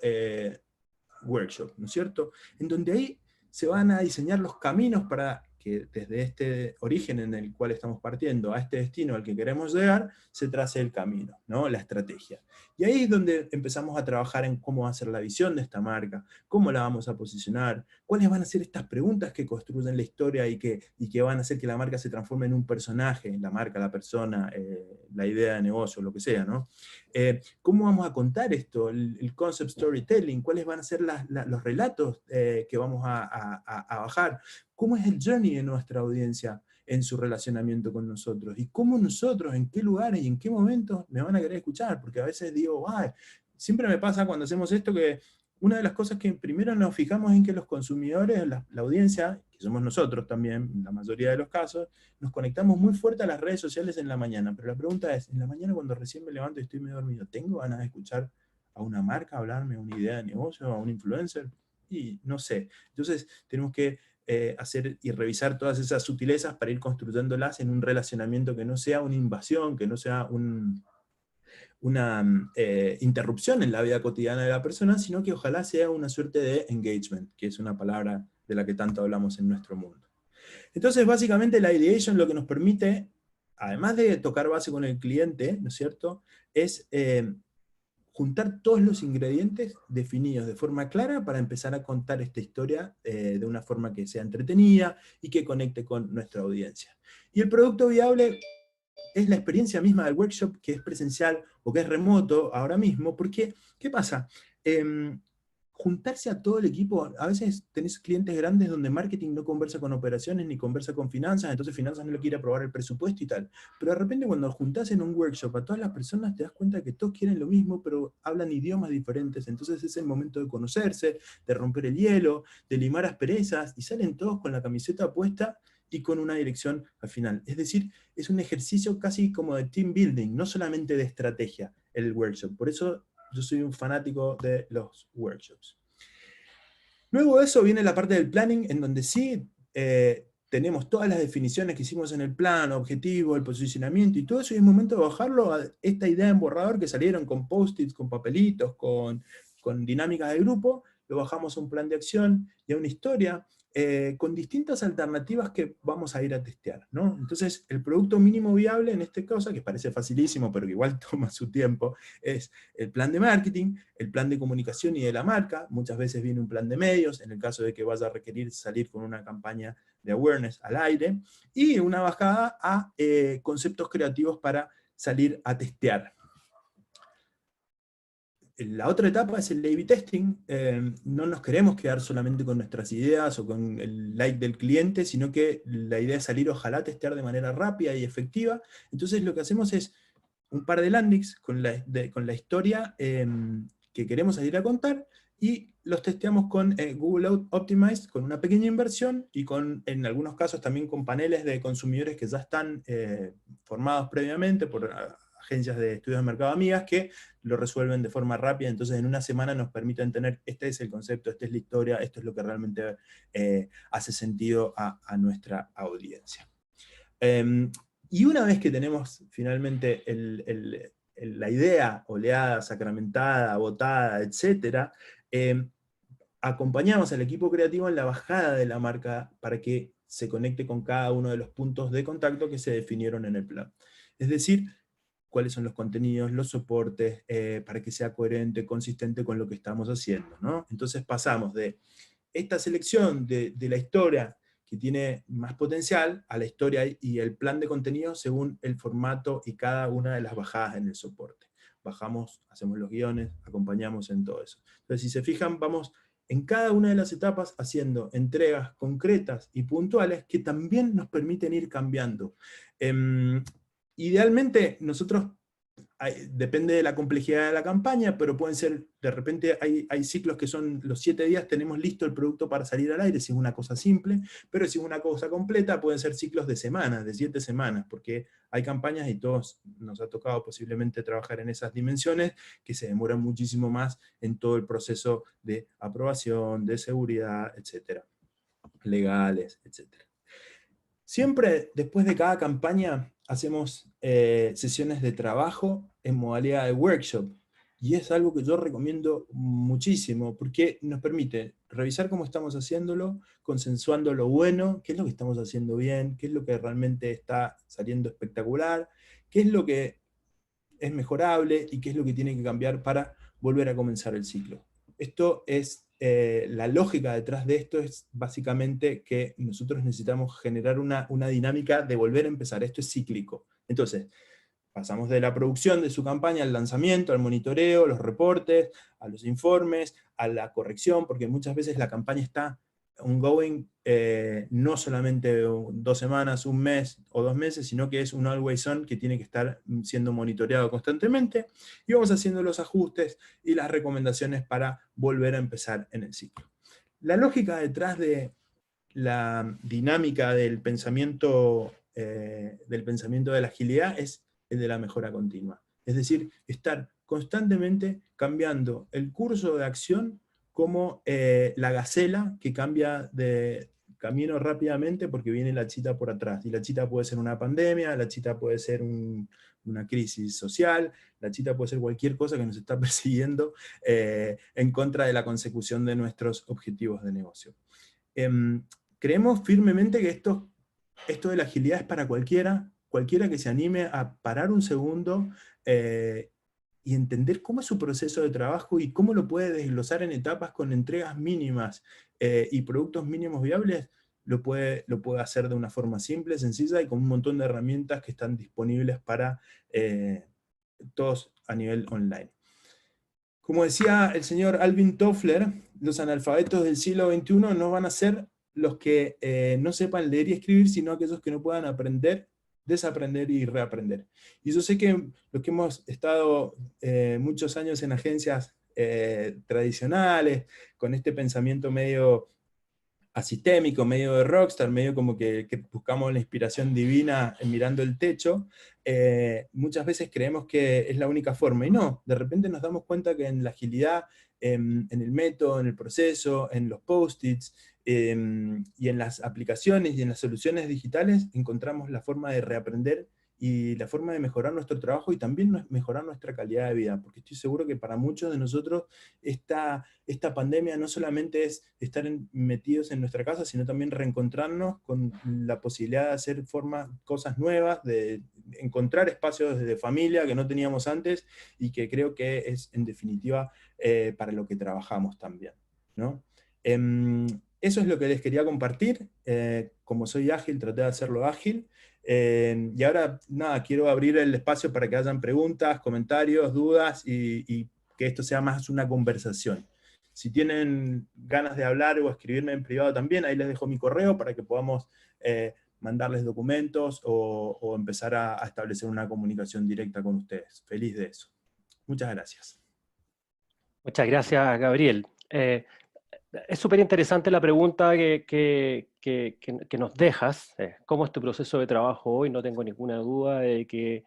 workshop, ¿no es cierto? En donde ahí se van a diseñar los caminos para que desde este origen en el cual estamos partiendo a este destino al que queremos llegar, se trace el camino, ¿no? La estrategia. Y ahí es donde empezamos a trabajar en cómo va a ser la visión de esta marca, cómo la vamos a posicionar, cuáles van a ser estas preguntas que construyen la historia y que van a hacer que la marca se transforme en un personaje, la marca, la persona, la idea de negocio, lo que sea, ¿no? ¿Cómo vamos a contar esto? El concept storytelling, ¿cuáles van a ser los relatos que vamos a bajar? ¿Cómo es el journey de nuestra audiencia en su relacionamiento con nosotros? ¿Y cómo nosotros, en qué lugares y en qué momentos me van a querer escuchar? Porque a veces digo, ay, siempre me pasa cuando hacemos esto que una de las cosas que primero nos fijamos en que los consumidores, la audiencia, que somos nosotros también, en la mayoría de los casos, nos conectamos muy fuerte a las redes sociales en la mañana, pero la pregunta es, en la mañana cuando recién me levanto y estoy medio dormido, ¿tengo ganas de escuchar a una marca hablarme una idea de negocio, a un influencer? Y no sé. Entonces tenemos que hacer y revisar todas esas sutilezas para ir construyéndolas en un relacionamiento que no sea una invasión, que no sea una interrupción en la vida cotidiana de la persona, sino que ojalá sea una suerte de engagement, que es una palabra de la que tanto hablamos en nuestro mundo. Entonces, básicamente, la ideation lo que nos permite, además de tocar base con el cliente, ¿no es cierto?, es juntar todos los ingredientes definidos de forma clara para empezar a contar esta historia de una forma que sea entretenida y que conecte con nuestra audiencia. Y el producto viable es la experiencia misma del workshop, que es presencial o que es remoto ahora mismo, porque, ¿qué pasa? juntarse a todo el equipo. A veces tenés clientes grandes donde marketing no conversa con operaciones ni conversa con finanzas, entonces finanzas no le quiere aprobar el presupuesto y tal. Pero de repente cuando juntás en un workshop a todas las personas te das cuenta que todos quieren lo mismo, pero hablan idiomas diferentes, entonces es el momento de conocerse, de romper el hielo, de limar asperezas, y salen todos con la camiseta puesta y con una dirección al final. Es decir, es un ejercicio casi como de team building, no solamente de estrategia el workshop. Por eso yo soy un fanático de los workshops. Luego de eso viene la parte del planning, en donde sí tenemos todas las definiciones que hicimos en el plan, objetivo, el posicionamiento y todo eso, y es momento de bajarlo a esta idea en borrador que salieron con post-its, con papelitos, con dinámicas de grupo, lo bajamos a un plan de acción y a una historia, con distintas alternativas que vamos a ir a testear, ¿no? Entonces, el producto mínimo viable, en este caso, que parece facilísimo, pero que igual toma su tiempo, es el plan de marketing, el plan de comunicación y de la marca. Muchas veces viene un plan de medios, en el caso de que vaya a requerir salir con una campaña de awareness al aire, y una bajada a conceptos creativos para salir a testear. La otra etapa es el A/B testing. No nos queremos quedar solamente con nuestras ideas o con el like del cliente, sino que la idea es salir, ojalá, a testear de manera rápida y efectiva. Entonces lo que hacemos es un par de landings con la historia que queremos salir a contar, y los testeamos con Google Optimized, con una pequeña inversión, y en algunos casos también con paneles de consumidores que ya están formados previamente por agencias de estudios de mercado amigas que lo resuelven de forma rápida. Entonces en una semana nos permiten tener, este es el concepto, esta es la historia, esto es lo que realmente hace sentido a nuestra audiencia. Y una vez que tenemos finalmente la idea oleada, sacramentada, votada, etc., acompañamos al equipo creativo en la bajada de la marca para que se conecte con cada uno de los puntos de contacto que se definieron en el plan. Es decir, cuáles son los contenidos, los soportes, para que sea coherente, consistente con lo que estamos haciendo, ¿no? Entonces pasamos de esta selección de la historia que tiene más potencial a la historia y el plan de contenido según el formato y cada una de las bajadas en el soporte. Bajamos, hacemos los guiones, acompañamos en todo eso. Entonces, si se fijan, vamos en cada una de las etapas haciendo entregas concretas y puntuales que también nos permiten ir cambiando. Idealmente, nosotros, depende de la complejidad de la campaña, pero pueden ser, de repente hay ciclos que son los 7 días, tenemos listo el producto para salir al aire, si es una cosa simple, pero si es una cosa completa, pueden ser ciclos de semanas, de 7 semanas, porque hay campañas, y todos nos ha tocado posiblemente trabajar en esas dimensiones, que se demoran muchísimo más en todo el proceso de aprobación, de seguridad, etcétera, legales, etcétera. Siempre después de cada campaña hacemos sesiones de trabajo en modalidad de workshop, y es algo que yo recomiendo muchísimo, porque nos permite revisar cómo estamos haciéndolo, consensuando lo bueno, qué es lo que estamos haciendo bien, qué es lo que realmente está saliendo espectacular, qué es lo que es mejorable y qué es lo que tiene que cambiar para volver a comenzar el ciclo. Esto es, la lógica detrás de esto es básicamente que nosotros necesitamos generar una dinámica de volver a empezar. Esto es cíclico. Entonces, pasamos de la producción de su campaña al lanzamiento, al monitoreo, los reportes, a los informes, a la corrección, porque muchas veces la campaña está ongoing, no solamente 2 semanas, un mes o 2 meses, sino que es un always on que tiene que estar siendo monitoreado constantemente, y vamos haciendo los ajustes y las recomendaciones para volver a empezar en el ciclo. La lógica detrás de la dinámica del pensamiento de la agilidad es el de la mejora continua. Es decir, estar constantemente cambiando el curso de acción como la gacela que cambia de camino rápidamente porque viene la chita por atrás. Y la chita puede ser una pandemia, la chita puede ser una crisis social, la chita puede ser cualquier cosa que nos está persiguiendo en contra de la consecución de nuestros objetivos de negocio. Creemos firmemente que esto de la agilidad es para cualquiera que se anime a parar un segundo y entender cómo es su proceso de trabajo y cómo lo puede desglosar en etapas con entregas mínimas y productos mínimos viables. Lo puede hacer de una forma simple, sencilla y con un montón de herramientas que están disponibles para todos a nivel online. Como decía el señor Alvin Toffler, los analfabetos del siglo XXI no van a ser los que no sepan leer y escribir, sino aquellos que no puedan aprender, desaprender y reaprender. Y yo sé que los que hemos estado muchos años en agencias tradicionales, con este pensamiento medio asistémico, medio de rockstar, medio como que buscamos la inspiración divina mirando el techo, muchas veces creemos que es la única forma, y no, de repente nos damos cuenta que en la agilidad, en el método, en el proceso, en los post-its, y en las aplicaciones y en las soluciones digitales, encontramos la forma de reaprender y la forma de mejorar nuestro trabajo y también mejorar nuestra calidad de vida, porque estoy seguro que para muchos de nosotros esta pandemia no solamente es estar metidos en nuestra casa, sino también reencontrarnos con la posibilidad de hacer cosas nuevas, de encontrar espacios de familia que no teníamos antes, y que creo que es en definitiva para lo que trabajamos también, ¿no? Eso es lo que les quería compartir. Como soy ágil, traté de hacerlo ágil. Y ahora, nada, quiero abrir el espacio para que hayan preguntas, comentarios, dudas, y que esto sea más una conversación. Si tienen ganas de hablar o escribirme en privado también, ahí les dejo mi correo para que podamos mandarles documentos o empezar a establecer una comunicación directa con ustedes. Feliz de eso. Muchas gracias. Muchas gracias, Gabriel. Es súper interesante la pregunta que nos dejas. ¿Cómo es tu proceso de trabajo hoy? No tengo ninguna duda de que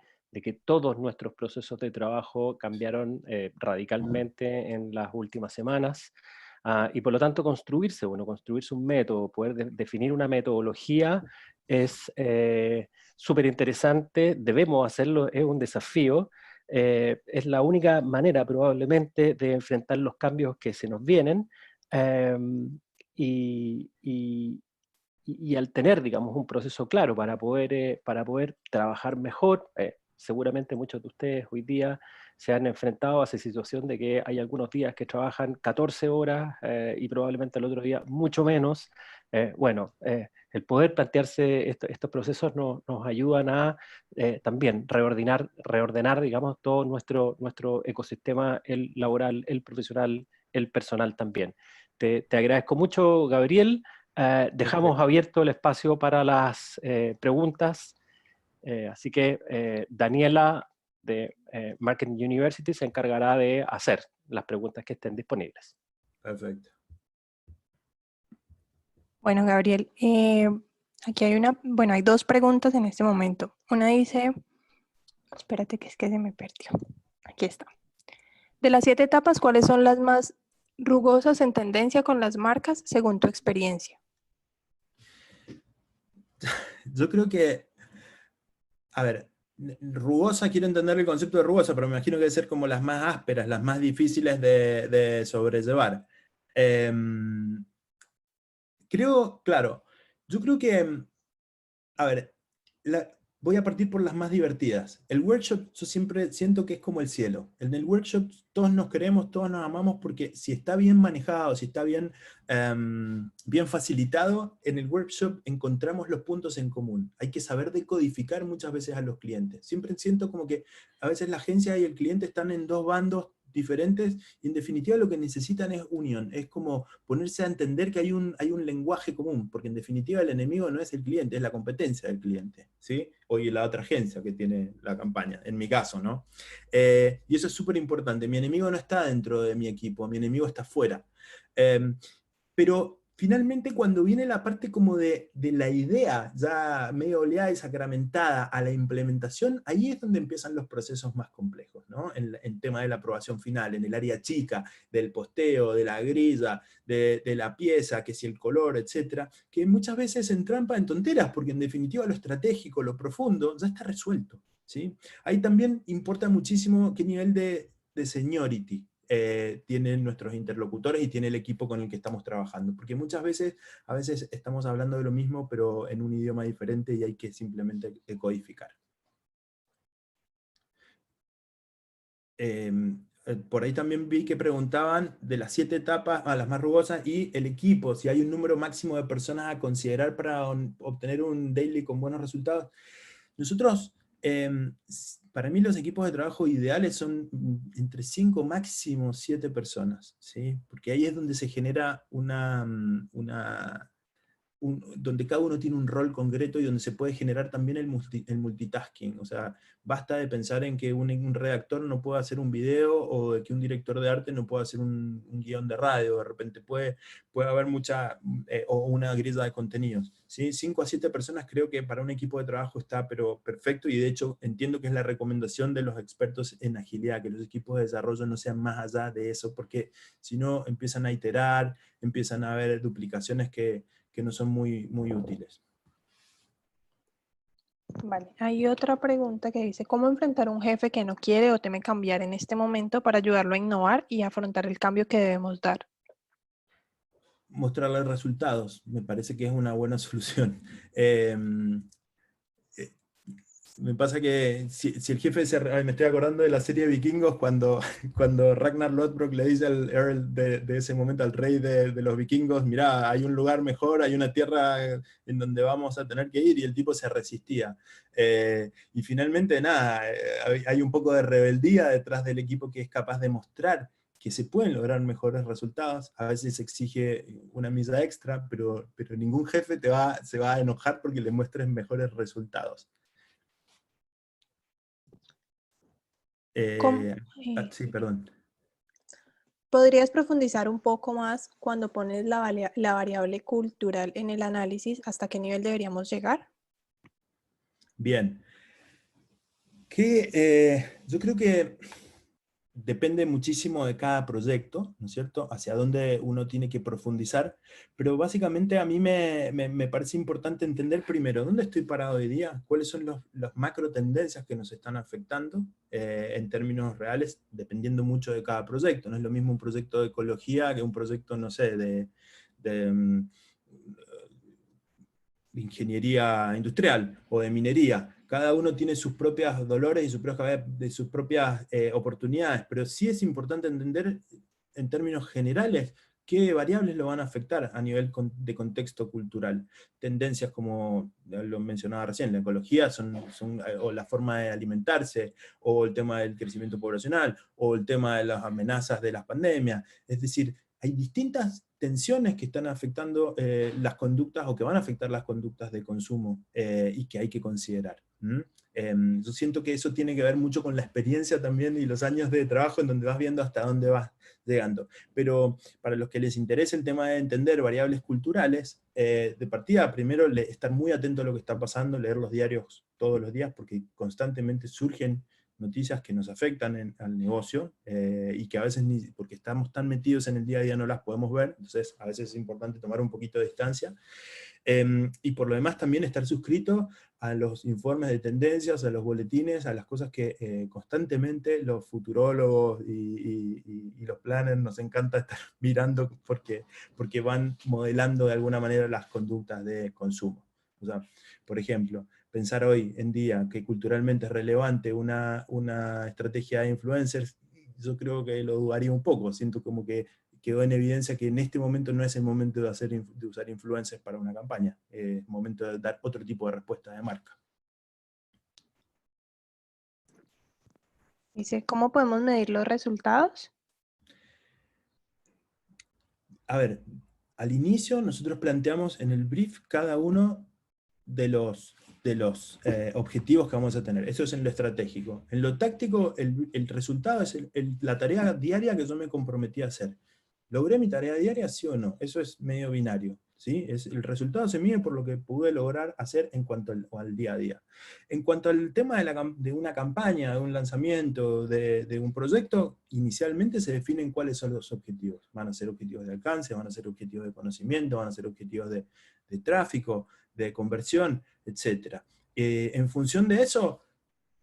todos nuestros procesos de trabajo cambiaron radicalmente en las últimas semanas. Y por lo tanto construirse un método, poder definir una metodología es súper interesante, debemos hacerlo, es un desafío. Es la única manera probablemente de enfrentar los cambios que se nos vienen. Y, al tener, digamos, un proceso claro para poder trabajar mejor, seguramente muchos de ustedes hoy día se han enfrentado a esa situación de que hay algunos días que trabajan 14 horas y probablemente el otro día mucho menos. El poder plantearse estos procesos nos ayudan a también reordenar, digamos, todo nuestro ecosistema, el laboral, el profesional, el personal también. Te agradezco mucho, Gabriel. Dejamos abierto el espacio para las preguntas, así que Daniela de Marketing University se encargará de hacer las preguntas que estén disponibles. Perfecto. Bueno, Gabriel, aquí hay dos preguntas en este momento. Una dice, espérate que es que se me perdió. Aquí está. De las 7 etapas, ¿cuáles son las más rugosas en tendencia con las marcas según tu experiencia? Yo creo que, a ver, rugosa, quiero entender el concepto de rugosa, pero me imagino que debe ser como las más ásperas, las más difíciles de sobrellevar. Yo creo que, a ver, voy a partir por las más divertidas. El workshop yo siempre siento que es como el cielo. En el workshop todos nos queremos, todos nos amamos, porque si está bien manejado, si está bien facilitado, en el workshop encontramos los puntos en común. Hay que saber decodificar muchas veces a los clientes. Siempre siento como que a veces la agencia y el cliente están en dos bandos diferentes, y en definitiva lo que necesitan es unión, es como ponerse a entender que hay un lenguaje común, porque en definitiva el enemigo no es el cliente, es la competencia del cliente, ¿sí? O la otra agencia que tiene la campaña, en mi caso, ¿no? Y eso es súper importante, mi enemigo no está dentro de mi equipo, mi enemigo está fuera. Pero finalmente cuando viene la parte como de la idea ya medio oleada y sacramentada a la implementación, ahí es donde empiezan los procesos más complejos, ¿no? En tema de la aprobación final, en el área chica, del posteo, de la grilla, de la pieza, que si el color, etcétera, que muchas veces se entrampa en tonteras, porque en definitiva lo estratégico, lo profundo, ya está resuelto, ¿sí? Ahí también importa muchísimo qué nivel de seniority tienen nuestros interlocutores y tiene el equipo con el que estamos trabajando, porque a veces estamos hablando de lo mismo, pero en un idioma diferente, y hay que simplemente codificar. Por ahí también vi que preguntaban de las 7 etapas a las más rugosas, y el equipo, si hay un número máximo de personas a considerar para obtener un daily con buenos resultados. Nosotros, para mí los equipos de trabajo ideales son entre 5, máximo 7 personas, ¿sí? Porque ahí es donde se genera donde cada uno tiene un rol concreto y donde se puede generar también el multitasking. O sea, basta de pensar en que un redactor no puede hacer un video, o de que un director de arte no puede hacer un guión de radio. De repente puede haber o una grilla de contenidos, ¿sí? 5 a 7 personas creo que para un equipo de trabajo está pero perfecto, y de hecho entiendo que es la recomendación de los expertos en agilidad, que los equipos de desarrollo no sean más allá de eso, porque si no empiezan a iterar, empiezan a haber duplicaciones que no son muy, muy útiles. Vale, hay otra pregunta que dice, ¿cómo enfrentar a un jefe que no quiere o teme cambiar en este momento para ayudarlo a innovar y afrontar el cambio que debemos dar? Mostrarle resultados, me parece que es una buena solución. Me pasa que si el jefe me estoy acordando de la serie de Vikingos, cuando Ragnar Lothbrok le dice al Earl de ese momento, al rey de los vikingos, mirá, hay un lugar mejor, hay una tierra en donde vamos a tener que ir, y el tipo se resistía. Y finalmente, nada, hay un poco de rebeldía detrás del equipo que es capaz de mostrar que se pueden lograr mejores resultados. A veces exige una milla extra, pero ningún jefe se va a enojar porque le muestres mejores resultados. Sí, perdón. ¿Podrías profundizar un poco más cuando pones la variable cultural en el análisis? ¿Hasta qué nivel deberíamos llegar? Bien. Yo creo que depende muchísimo de cada proyecto, ¿no es cierto?, hacia dónde uno tiene que profundizar, pero básicamente a mí me parece importante entender primero dónde estoy parado hoy día, cuáles son las macro tendencias que nos están afectando en términos reales, dependiendo mucho de cada proyecto. No es lo mismo un proyecto de ecología que un proyecto, no sé, de ingeniería industrial o de minería. Cada uno tiene sus propios dolores y sus propias oportunidades, pero sí es importante entender en términos generales qué variables lo van a afectar a nivel de contexto cultural. Tendencias como lo mencionaba recién, la ecología, o la forma de alimentarse, o el tema del crecimiento poblacional, o el tema de las amenazas de las pandemias. Es decir, hay distintas tensiones que están afectando las conductas, o que van a afectar las conductas de consumo, y que hay que considerar. Yo siento que eso tiene que ver mucho con la experiencia también y los años de trabajo, en donde vas viendo hasta dónde vas llegando. Pero para los que les interesa el tema de entender variables culturales, de partida, primero estar muy atento a lo que está pasando, leer los diarios todos los días, porque constantemente surgen noticias que nos afectan al negocio, y que a veces, porque estamos tan metidos en el día a día, no las podemos ver. Entonces a veces es importante tomar un poquito de distancia. Y por lo demás también estar suscrito a los informes de tendencias, a los boletines, a las cosas que constantemente los futurólogos y los planners nos encanta estar mirando, porque van modelando de alguna manera las conductas de consumo. O sea, por ejemplo, pensar hoy en día que culturalmente es relevante una estrategia de influencers, yo creo que lo dudaría un poco. Siento como que quedó en evidencia que en este momento no es el momento de usar influencers para una campaña, es el momento de dar otro tipo de respuesta de marca. Dice, ¿cómo podemos medir los resultados? A ver, al inicio nosotros planteamos en el brief cada uno de los objetivos que vamos a tener. Eso es en lo estratégico. En lo táctico, el resultado es la tarea diaria que yo me comprometí a hacer. ¿Logré mi tarea diaria, sí o no? Eso es medio binario, ¿sí? El resultado se mide por lo que pude lograr hacer en cuanto al día a día. En cuanto al tema de una campaña, de un lanzamiento, de un proyecto, inicialmente se definen cuáles son los objetivos. Van a ser objetivos de alcance, van a ser objetivos de conocimiento, van a ser objetivos de tráfico, de conversión, etc. En función de eso,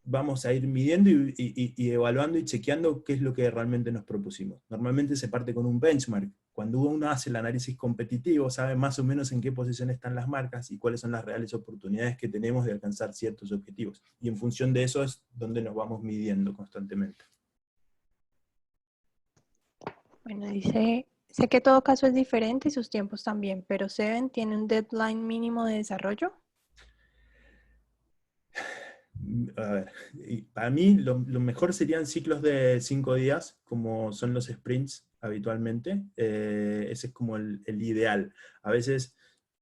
vamos a ir midiendo y evaluando y chequeando qué es lo que realmente nos propusimos. Normalmente se parte con un benchmark. Cuando uno hace el análisis competitivo, sabe más o menos en qué posición están las marcas y cuáles son las reales oportunidades que tenemos de alcanzar ciertos objetivos. Y en función de eso es donde nos vamos midiendo constantemente. Bueno, dice, sé que todo caso es diferente y sus tiempos también, pero ¿Seven tiene un deadline mínimo de desarrollo? A ver, para mí lo mejor serían ciclos de 5 días, como son los sprints habitualmente. Ese es como el ideal. A veces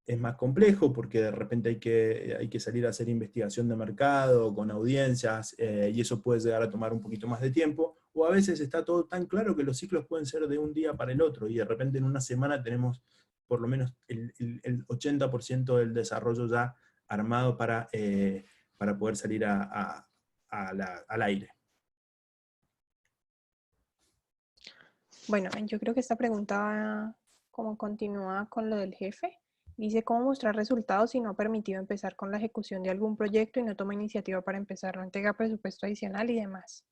es más complejo porque de repente hay que salir a hacer investigación de mercado con audiencias, y eso puede llegar a tomar un poquito más de tiempo, o a veces está todo tan claro que los ciclos pueden ser de un día para el otro, y de repente en una semana tenemos por lo menos el 80% del desarrollo ya armado para poder salir al aire. Bueno, yo creo que esta pregunta va como continúa con lo del jefe. Dice, ¿cómo mostrar resultados si no ha permitido empezar con la ejecución de algún proyecto y no toma iniciativa para empezar, no entrega presupuesto adicional y demás?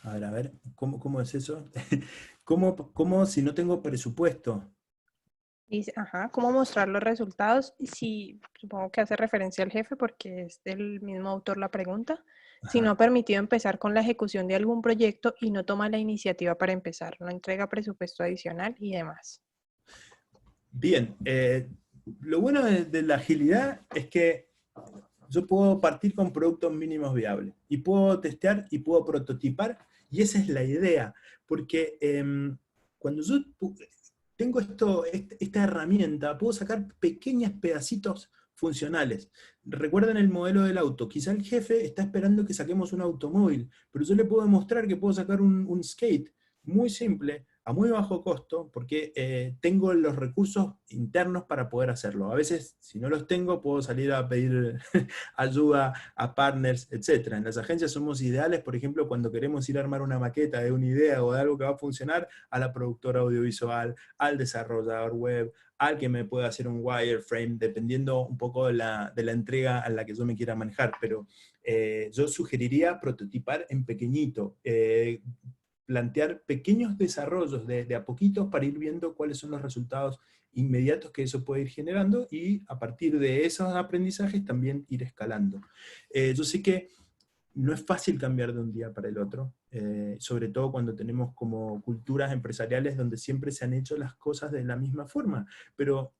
A ver, ¿cómo es eso? ¿Cómo si no tengo presupuesto? Dice, ajá, ¿cómo mostrar los resultados? Y si, supongo que hace referencia al jefe porque es del mismo autor la pregunta. Si no ha permitido empezar con la ejecución de algún proyecto y no toma la iniciativa para empezar, no entrega presupuesto adicional y demás. Bien, lo bueno de la agilidad es que yo puedo partir con productos mínimos viables, y puedo testear y puedo prototipar, y esa es la idea, porque cuando yo tengo esta herramienta, puedo sacar pequeños pedacitos funcionales. Recuerden el modelo del auto, quizá el jefe está esperando que saquemos un automóvil, pero yo le puedo demostrar que puedo sacar un skate muy simple, a muy bajo costo, porque tengo los recursos internos para poder hacerlo. A veces, si no los tengo, puedo salir a pedir ayuda a partners, etc. En las agencias somos ideales, por ejemplo, cuando queremos ir a armar una maqueta de una idea o de algo que va a funcionar, a la productora audiovisual, al desarrollador web, al que me pueda hacer un wireframe, dependiendo un poco de la entrega a la que yo me quiera manejar. Pero yo sugeriría prototipar en pequeñito, plantear pequeños desarrollos de a poquitos para ir viendo cuáles son los resultados inmediatos que eso puede ir generando, y a partir de esos aprendizajes también ir escalando. Yo sé que no es fácil cambiar de un día para el otro, sobre todo cuando tenemos como culturas empresariales donde siempre se han hecho las cosas de la misma forma, pero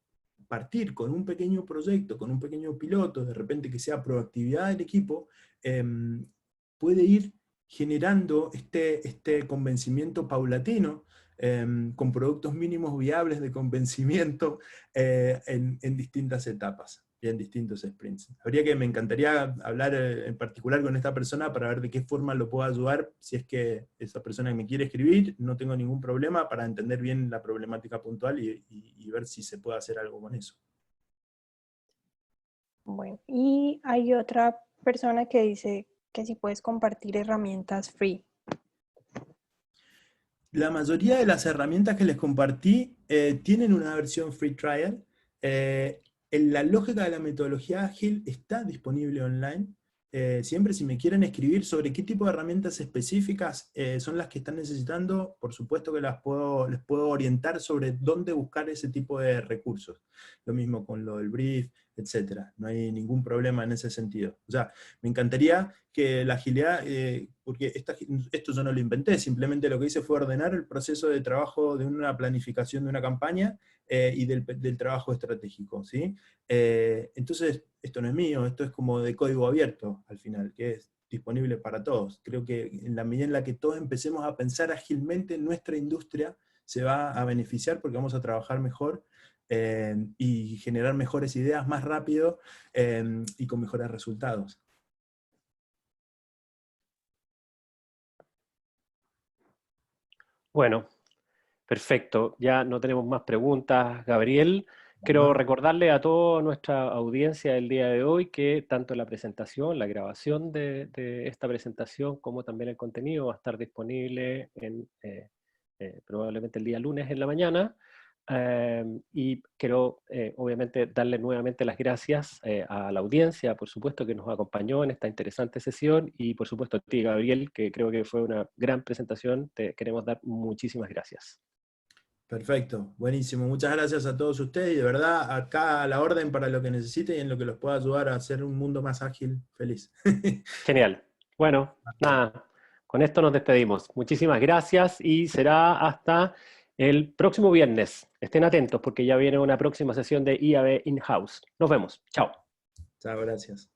partir con un pequeño proyecto, con un pequeño piloto, de repente que sea proactividad del equipo, puede ir generando este convencimiento paulatino, con productos mínimos viables de convencimiento, en distintas etapas y en distintos sprints. Me encantaría hablar en particular con esta persona para ver de qué forma lo puedo ayudar. Si es que esa persona me quiere escribir, no tengo ningún problema para entender bien la problemática puntual y ver si se puede hacer algo con eso. Bueno, y hay otra persona que dice que si puedes compartir herramientas free. La mayoría de las herramientas que les compartí tienen una versión free trial. La lógica de la metodología ágil está disponible online. Siempre si me quieren escribir sobre qué tipo de herramientas específicas son las que están necesitando, por supuesto que les puedo orientar sobre dónde buscar ese tipo de recursos. Lo mismo con lo del brief, etc. No hay ningún problema en ese sentido. O sea, me encantaría que la agilidad, porque esto yo no lo inventé, simplemente lo que hice fue ordenar el proceso de trabajo de una planificación de una campaña, y del trabajo estratégico, ¿sí? Entonces, esto no es mío, esto es como de código abierto, al final, que es disponible para todos. Creo que en la medida en la que todos empecemos a pensar ágilmente, nuestra industria se va a beneficiar porque vamos a trabajar mejor, y generar mejores ideas más rápido, y con mejores resultados. Bueno, perfecto. Ya no tenemos más preguntas, Gabriel. Quiero recordarle a toda nuestra audiencia del día de hoy que tanto la presentación, la grabación de esta presentación, como también el contenido va a estar disponible probablemente el día lunes en la mañana. Y quiero obviamente darle nuevamente las gracias a la audiencia, por supuesto, que nos acompañó en esta interesante sesión, y por supuesto a ti, Gabriel, que creo que fue una gran presentación. Te queremos dar muchísimas gracias. Perfecto, buenísimo. Muchas gracias a todos ustedes, y de verdad, acá a la orden para lo que necesiten y en lo que los pueda ayudar a hacer un mundo más ágil, feliz. Genial. Bueno, nada, con esto nos despedimos. Muchísimas gracias y será hasta el próximo viernes. Estén atentos porque ya viene una próxima sesión de IAB In-House. Nos vemos. Chao. Chao, gracias.